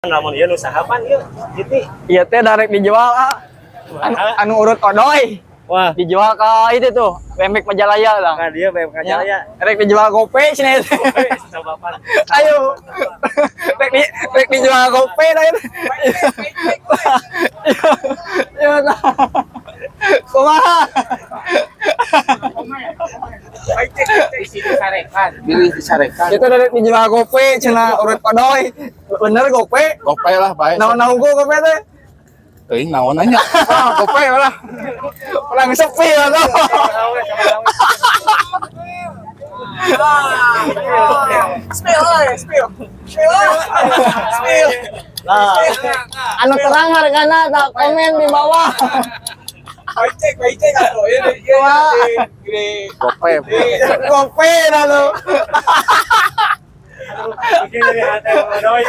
Namun ieu nu sahapan ieu gitu. Iya teh darek dijual anu urut odoy. Wah, Dijual ke itu tuh, Pemik Majalaya lah. nah dia bayar Majalaya. Rek dijual gope cenah itu. Sabapan. Ayo. Rek dijual gope dah itu. Ya lah. Kumaha? Pilih disarekan. Itu dari dijual gope cenah urut odoy. Bener gope? Gope lah baik. Naon unggul gope teh? Teuing naon nanya. Wah, gope lah. Orang sepi ya tuh. Spill. Nah, anu terang hargana tak komen di bawah. Gope. Gope dah lu. Mungkin dari hati odoy.